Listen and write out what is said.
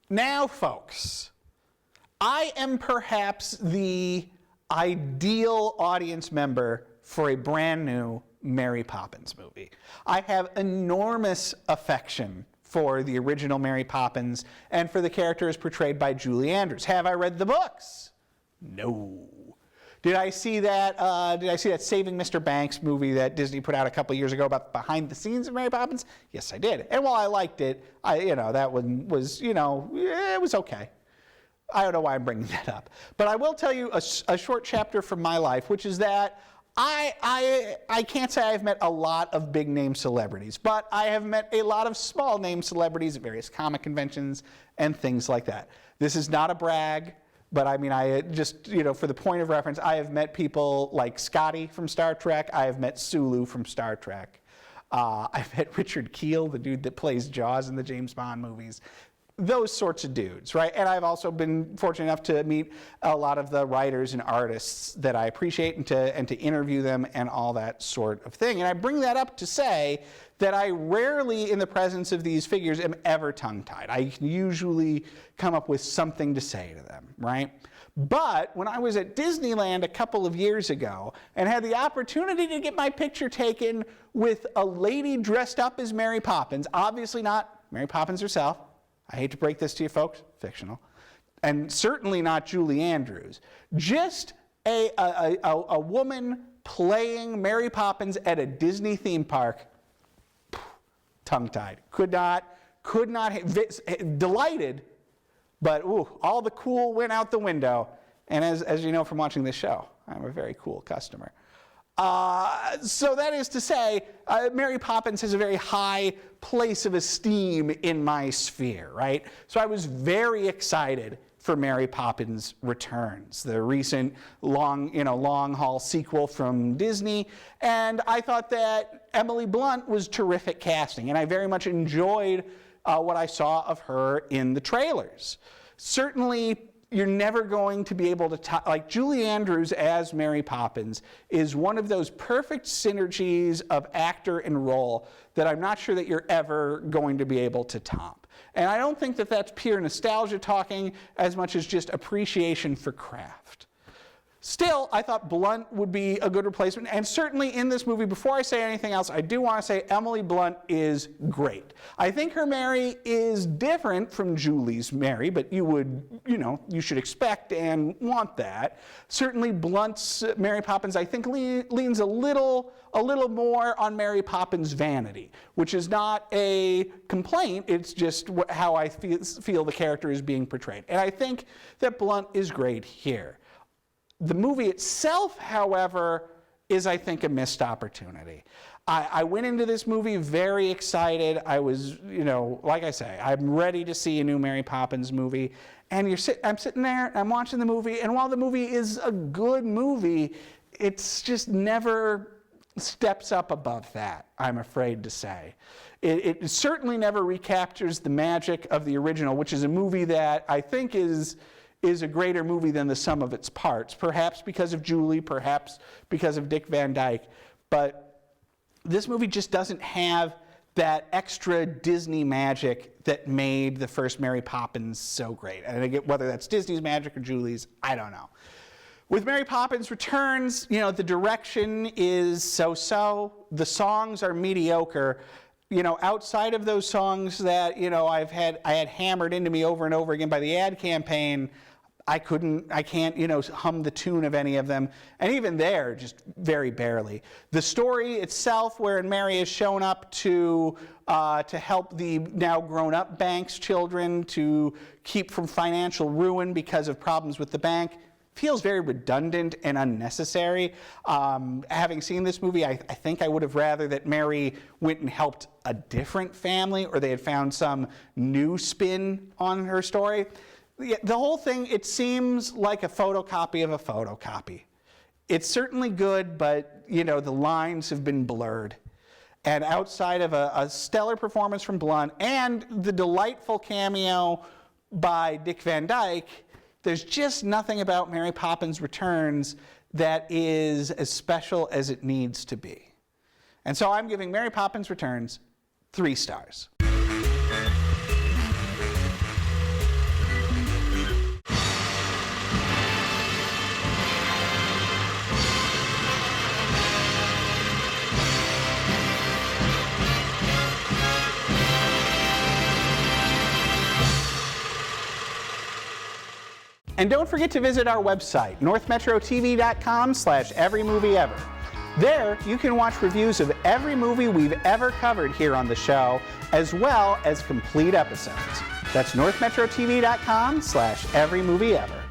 Now, folks, I am perhaps the ideal audience member for a brand new Mary Poppins movie. I have enormous affection for the original Mary Poppins and for the characters portrayed by Julie Andrews. Have I read the books? No. Did I see that Saving Mr. Banks movie that Disney put out a couple years ago about behind the scenes of Mary Poppins? Yes, I did. And while I liked it, that one was, it was okay. I don't know why I'm bringing that up. But I will tell you a short chapter from my life, which is that I can't say I've met a lot of big name celebrities, but I have met a lot of small name celebrities at various comic conventions and things like that. This is not a brag, but I mean, I just, for the point of reference, I have met people like Scotty from Star Trek. I have met Sulu from Star Trek. I've met Richard Kiel, the dude that plays Jaws in the James Bond movies. Those sorts of dudes, right? And I've also been fortunate enough to meet a lot of the writers and artists that I appreciate and to interview them and all that sort of thing. And I bring that up to say that I rarely, in the presence of these figures, am ever tongue-tied. I usually come up with something to say to them, right? But when I was at Disneyland a couple of years ago and had the opportunity to get my picture taken with a lady dressed up as Mary Poppins, obviously not Mary Poppins herself, I hate to break this to you folks, fictional, and certainly not Julie Andrews, just a woman playing Mary Poppins at a Disney theme park, tongue-tied. Could not, delighted, but all the cool went out the window. And as you know from watching this show, I'm a very cool customer. So that is to say, Mary Poppins has a very high place of esteem in my sphere, right? So I was very excited for Mary Poppins Returns, the recent long haul sequel from Disney, and I thought that Emily Blunt was terrific casting, and I very much enjoyed what I saw of her in the trailers. Certainly, you're never going to be able to like Julie Andrews as Mary Poppins is one of those perfect synergies of actor and role that I'm not sure that you're ever going to be able to top. And I don't think that that's pure nostalgia talking as much as just appreciation for craft. Still, I thought Blunt would be a good replacement, and certainly in this movie, before I say anything else, I do want to say Emily Blunt is great. I think her Mary is different from Julie's Mary, but you should expect and want that. Certainly Blunt's Mary Poppins, I think, leans a little more on Mary Poppins' vanity, which is not a complaint, it's just how I feel the character is being portrayed. And I think that Blunt is great here. The movie itself, however, is, I think, a missed opportunity. I went into this movie very excited. I was, like I say, I'm ready to see a new Mary Poppins movie. And I'm sitting there, I'm watching the movie, and while the movie is a good movie, it's just never steps up above that, I'm afraid to say. It certainly never recaptures the magic of the original, which is a movie that I think is a greater movie than the sum of its parts, perhaps because of Julie, perhaps because of Dick Van Dyke, but this movie just doesn't have that extra Disney magic that made the first Mary Poppins so great. And again, whether that's Disney's magic or Julie's, I don't know. With Mary Poppins Returns, the direction is so-so, the songs are mediocre. Outside of those songs that, I had hammered into me over and over again by the ad campaign, I can't, hum the tune of any of them. And even there, just very barely. The story itself, wherein Mary has shown up to help the now grown-up bank's children to keep from financial ruin because of problems with the bank, feels very redundant and unnecessary. Having seen this movie, I think I would have rather that Mary went and helped a different family, or they had found some new spin on her story. The whole thing, it seems like a photocopy of a photocopy. It's certainly good, but the lines have been blurred. And outside of a stellar performance from Blunt and the delightful cameo by Dick Van Dyke, there's just nothing about Mary Poppins Returns that is as special as it needs to be. And so I'm giving Mary Poppins Returns 3 stars. And don't forget to visit our website, northmetrotv.com/everymovieever. There, you can watch reviews of every movie we've ever covered here on the show, as well as complete episodes. That's northmetrotv.com/everymovieever.